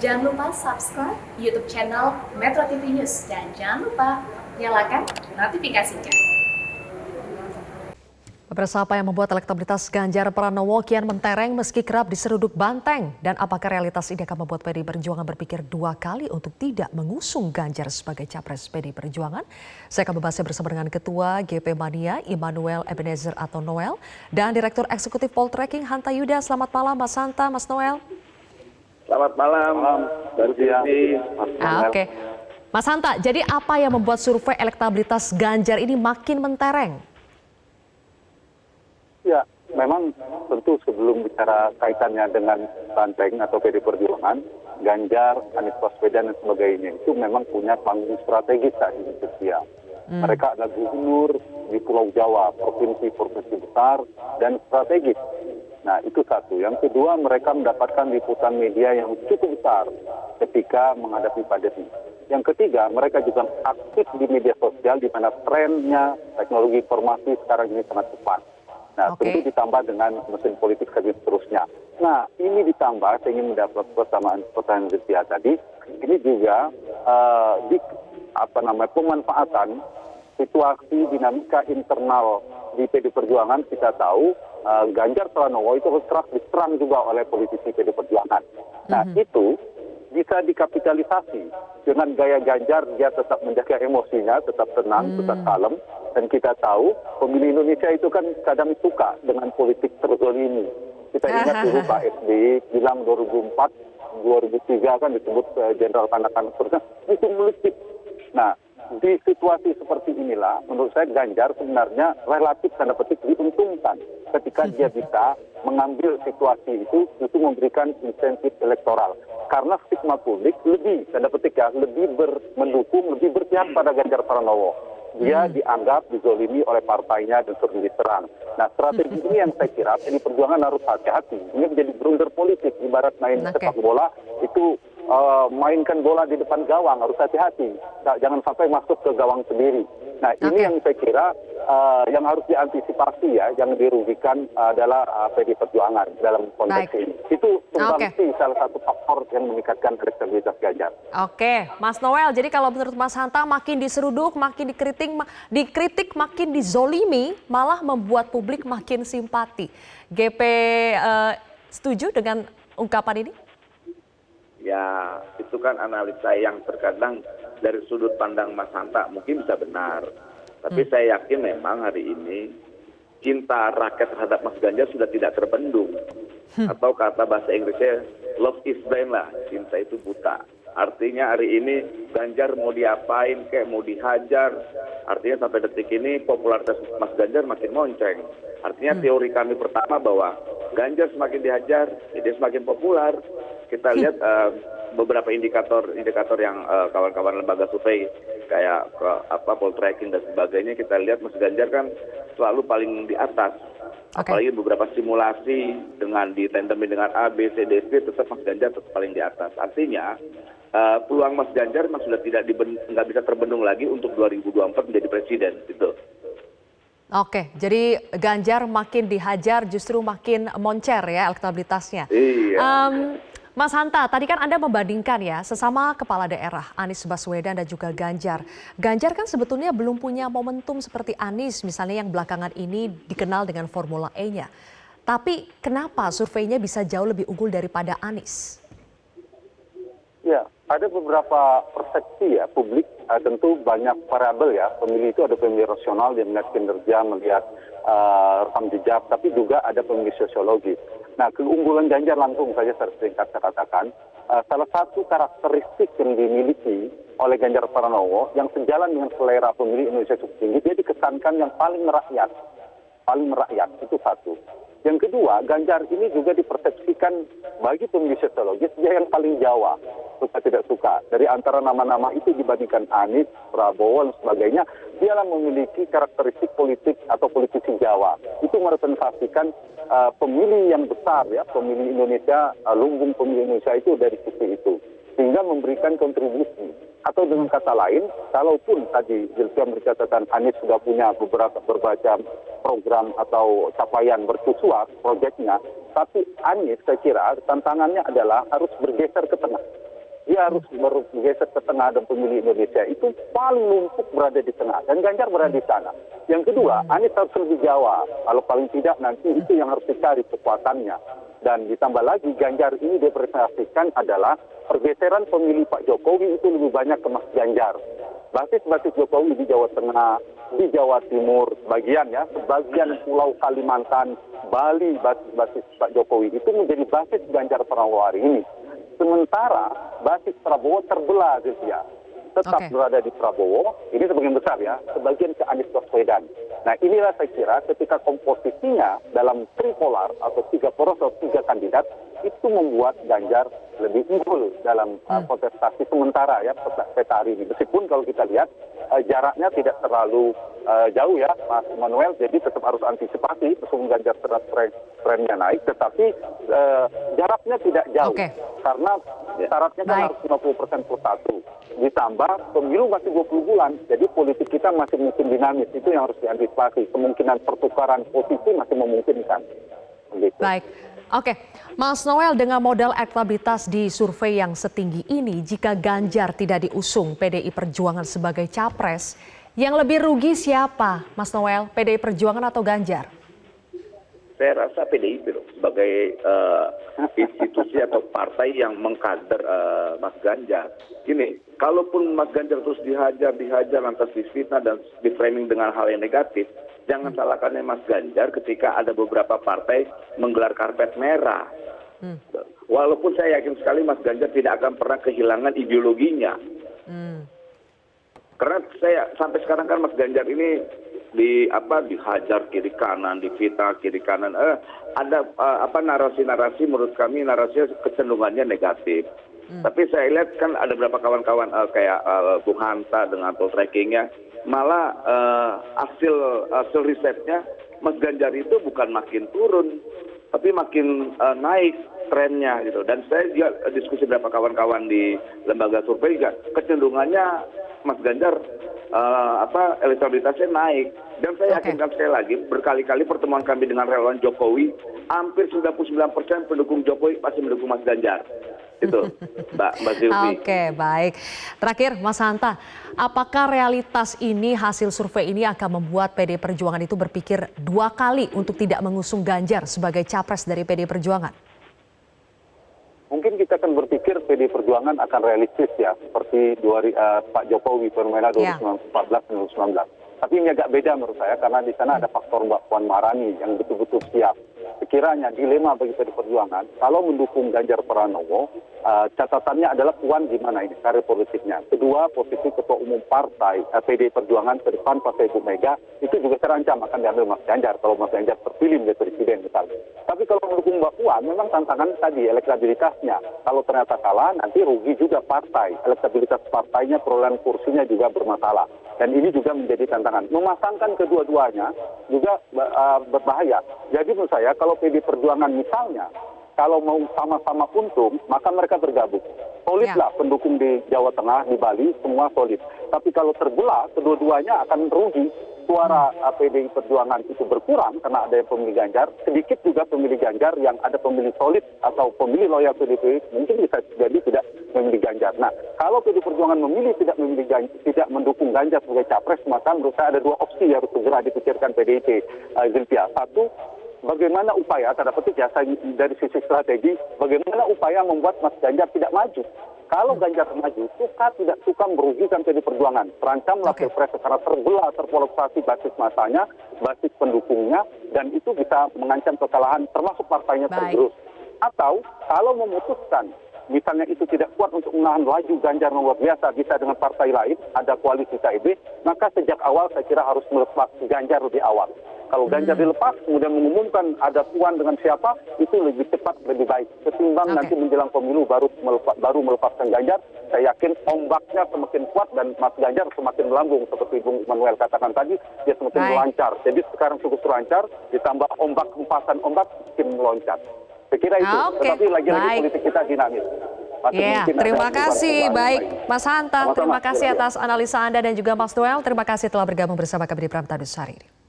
Jangan lupa subscribe YouTube channel Metro TV News dan jangan lupa nyalakan notifikasinya. Pemirsa, apa yang membuat elektabilitas Ganjar Pranowo kian mentereng meski kerap diseruduk banteng? Dan apakah realitas ini akan membuat PDI Perjuangan berpikir dua kali untuk tidak mengusung Ganjar sebagai capres PDI Perjuangan? Saya akan membahasnya bersama dengan Ketua GP Mania Immanuel Ebenezer atau Noel dan Direktur Eksekutif Poltreking Hanta Yuda. Selamat malam Mas Hanta, Mas Noel. Selamat malam, Oke. Mas Hanta, jadi apa yang membuat survei elektabilitas Ganjar ini makin mentereng? Ya, memang tentu sebelum bicara kaitannya dengan banteng atau PDI Perjuangan, Ganjar, Anies Baswedan dan sebagainya itu memang punya panggung strategis saat ini sosial. Mereka adalah gubernur di Pulau Jawa, provinsi besar dan strategis. Nah, itu satu. Yang kedua, mereka mendapatkan liputan media yang cukup besar ketika menghadapi pandemi. Yang ketiga, mereka juga aktif di media sosial di mana trennya teknologi informasi sekarang ini sangat cepat. Nah, tentu ditambah dengan mesin politik dan seterusnya. Nah, ini ditambah, saya ingin mendapat pertanyaan Zia tadi, ini juga pemanfaatan situasi dinamika internal di PDI Perjuangan. Kita tahu Ganjar Pranowo itu kerap diserang juga oleh politisi PDI Perjuangan. Nah, itu bisa dikapitalisasi dengan gaya Ganjar, dia tetap menjaga emosinya, tetap tenang, tetap kalem. Dan kita tahu pemilih Indonesia itu kan kadang suka dengan politik terzolimi. Kita ingat dulu Pak SBY bilang 2004, 2003 kan disebut Jenderal Kanak-Kanak itu politik. Nah, di situasi seperti inilah menurut saya Ganjar sebenarnya relatif tanda petik diuntungkan ketika dia bisa mengambil situasi itu justru memberikan insentif elektoral. Karena stigma publik lebih, tanda petik ya, lebih mendukung, lebih berpihak pada Ganjar Pranowo. Dia dianggap dizolimi oleh partainya dan sering diserang. Nah, strategi ini yang saya kira PDI Perjuangan harus hati-hati. Ini menjadi blunder politik, ibarat main sepak bola itu mainkan bola di depan gawang, harus hati-hati. Jangan sampai masuk ke gawang sendiri. Nah, ini yang saya kira yang harus diantisipasi ya, yang dirugikan adalah PDI Perjuangan dalam konteks ini. Itu sumbangsi salah satu faktor yang meningkatkan elektabilitas Ganjar. Oke, Mas Noel, jadi kalau menurut Mas Hanta makin diseruduk, makin dikritik, makin dizolimi, malah membuat publik makin simpati. GP setuju dengan ungkapan ini? Ya, itu kan analisa yang terkadang dari sudut pandang Mas Hanta mungkin bisa benar. Tapi saya yakin memang hari ini cinta rakyat terhadap Mas Ganjar sudah tidak terbendung. Atau kata bahasa Inggrisnya, love is blind lah, cinta itu buta. Artinya hari ini Ganjar mau diapain, kayak mau dihajar. Artinya sampai detik ini popularitas Mas Ganjar makin monceng. Artinya teori kami pertama bahwa Ganjar semakin dihajar, dia semakin populer. Kita lihat beberapa indikator yang kawan-kawan lembaga survei kayak Poltreking dan sebagainya, kita lihat Mas Ganjar kan selalu paling di atas. Apalagi beberapa simulasi dengan ditandemin dengan A, B, C, D, F, tetap Mas Ganjar tetap paling di atas. Artinya peluang Mas Ganjar memang sudah nggak bisa terbendung lagi untuk 2024 menjadi presiden gitu. Oke, jadi Ganjar makin dihajar justru makin moncer ya elektabilitasnya. Iya. Mas Hanta, tadi kan Anda membandingkan ya sesama kepala daerah Anies Baswedan dan juga Ganjar. Ganjar kan sebetulnya belum punya momentum seperti Anies misalnya yang belakangan ini dikenal dengan Formula E-nya. Tapi kenapa surveinya bisa jauh lebih unggul daripada Anies? Ya, ada beberapa persepsi ya publik, tentu banyak variabel ya. Pemilih itu ada pemilih rasional yang melihat kinerja, melihat rekam jejak, tapi juga ada pemilih sosiologis. Nah, keunggulan Ganjar langsung saja singkat saya katakan, salah satu karakteristik yang dimiliki oleh Ganjar Pranowo yang sejalan dengan selera pemilih Indonesia cukup tinggi, dia dikesankan yang paling merakyat, itu satu. Yang kedua, Ganjar ini juga dipersepsikan bagi pemilih sosiologis dia yang paling Jawa, suka tidak suka. Dari antara nama-nama itu dibandingkan Anies, Prabowo dan sebagainya, dialah memiliki karakteristik politik atau politisi Jawa. Itu merepresentasikan pemilih yang besar ya, pemilih Indonesia, lumbung pemilih Indonesia itu dari sisi itu. Sehingga memberikan kontribusi. Atau dengan kata lain, kalaupun tadi Zilvia bercatatan Anies sudah punya berbagai program atau capaian mercusuar proyeknya, tapi Anies saya kira tantangannya adalah harus bergeser ke tengah. dia harus bergeser ke tengah dan pemilih Indonesia itu paling numpuk berada di tengah dan Ganjar berada di sana. Yang kedua, Anies harus lebih Jawa. Kalau paling tidak nanti itu yang harus dicari kekuatannya. Dan ditambah lagi Ganjar ini dipresentasikan adalah pergeseran pemilih Pak Jokowi itu lebih banyak ke Mas Ganjar. Basis-basis Jokowi di Jawa Tengah, di Jawa Timur, sebagian Pulau Kalimantan, Bali, basis Pak Jokowi itu menjadi basis Ganjar Pranowo hari ini. Sementara basis Prabowo terbelah gitu ya. Tetap berada di Prabowo, ini sebagian besar ya, sebagian ke Anies Baswedan. Nah inilah saya kira ketika komposisinya dalam tripolar atau 3 poros atau 3 kandidat, itu membuat Ganjar lebih unggul dalam kontestasi sementara ya peta hari ini. Meskipun kalau kita lihat jaraknya tidak terlalu jauh ya Mas Manuel, jadi tetap harus antisipasi meskipun Ganjar trennya naik, tetapi jaraknya tidak jauh karena syaratnya kan harus 50% per 1. Ditambah pemilu masih 20 bulan, jadi politik kita masih mungkin dinamis, itu yang harus diantisipasi. Kemungkinan pertukaran posisi masih memungkinkan. Begitu. Baik. Oke, Mas Noel, dengan modal elektabilitas di survei yang setinggi ini, jika Ganjar tidak diusung PDI Perjuangan sebagai capres, yang lebih rugi siapa, Mas Noel? PDI Perjuangan atau Ganjar? Saya rasa PDIP sebagai institusi atau partai yang mengkader Mas Ganjar. Gini, kalaupun Mas Ganjar terus dihajar, lantas difitnah dan diframing dengan hal yang negatif, jangan salahkannya Mas Ganjar ketika ada beberapa partai menggelar karpet merah. Walaupun saya yakin sekali Mas Ganjar tidak akan pernah kehilangan ideologinya. Karena saya sampai sekarang kan Mas Ganjar ini dihajar kiri kanan, difitnah kiri kanan. Ada narasi-narasi menurut kami narasinya kecenderungannya negatif. Tapi saya lihat kan ada beberapa kawan-kawan kayak Bung Hanta dengan tool trackingnya, malah hasil risetnya Mas Ganjar itu bukan makin turun, tapi makin naik trennya gitu. Dan saya juga diskusi beberapa kawan-kawan di lembaga survei juga kecenderungannya Mas Ganjar elektabilitasnya naik. Dan saya yakinkan sekali lagi, berkali-kali pertemuan kami dengan relawan Jokowi, hampir 99% pendukung Jokowi pasti mendukung Mas Ganjar. Itu, Mbak Silvi. Oke, baik. Terakhir, Mas Hanta, apakah realitas ini, hasil survei ini akan membuat PDI Perjuangan itu berpikir 2 kali untuk tidak mengusung Ganjar sebagai capres dari PDI Perjuangan? Mungkin kita akan berpikir PDI Perjuangan akan realistis ya, seperti Pak Jokowi fenomena 2014-2019. Tapi ini agak beda menurut saya, karena di sana ada faktor Mbak Puan Maharani yang betul-betul siap. Sekiranya dilema bagi PDI Perjuangan, kalau mendukung Ganjar Pranowo, catatannya adalah Puan gimana ini karir politiknya. Kedua, posisi ketua umum partai PDI Perjuangan ke depan partai Ibu Mega itu juga terancam akan diambil Mas Ganjar kalau Mas Ganjar terpilih menjadi presiden misalnya. Tapi kalau mendukung Mbak Puan, memang tantangan tadi elektabilitasnya. Kalau ternyata kalah, nanti rugi juga partai. Elektabilitas partainya, perolehan kursinya juga bermasalah. Dan ini juga menjadi tantangan. Memasangkan kedua-duanya juga berbahaya. Jadi menurut saya kalau PDI Perjuangan misalnya, kalau mau sama-sama untung, maka mereka bergabung. Solidlah pendukung di Jawa Tengah, di Bali, semua solid. Tapi kalau terbelah, kedua-duanya akan rugi. Suara PDI Perjuangan itu berkurang karena ada yang pemilih Ganjar. Sedikit juga pemilih Ganjar yang ada pemilih solid atau pemilih loyal PDIP, mungkin bisa jadi tidak memilih Ganjar. Nah, kalau PDI Perjuangan memilih tidak mendukung Ganjar sebagai capres, maka menurut saya ada 2 opsi yang harus segera dipikirkan PDIP. Zilvia. Satu, bagaimana upaya, tanda petik ya, dari sisi strategi, bagaimana upaya membuat Mas Ganjar tidak maju. Kalau Ganjar maju, tidak suka merugikan PDI Perjuangan. Terancamlah pilpres secara terbelah, terpolarisasi basis masanya, basis pendukungnya, dan itu bisa mengancam kekalahan termasuk partainya tergerus. Atau kalau memutuskan, misalnya itu tidak kuat untuk menahan laju Ganjar luar biasa, bisa dengan partai lain, ada koalisi KIB, maka sejak awal saya kira harus melepas Ganjar lebih awal. Kalau Ganjar dilepas, kemudian mengumumkan ada Puan dengan siapa, itu lebih cepat, lebih baik. Ketimbang nanti menjelang pemilu baru melepaskan Ganjar, saya yakin ombaknya semakin kuat dan Mas Ganjar semakin melambung. Seperti Bung Manuel katakan tadi, dia semakin melancar. Jadi sekarang cukup lancar, ditambah hempasan ombak, semakin meloncat. Saya kira itu, tetapi lagi-lagi politik kita dinamis. Terima kasih, baik Mas Hanta, terima kasih atas analisa Anda dan juga Mas Noel. Terima kasih telah bergabung bersama kami di Prime Time News hari ini.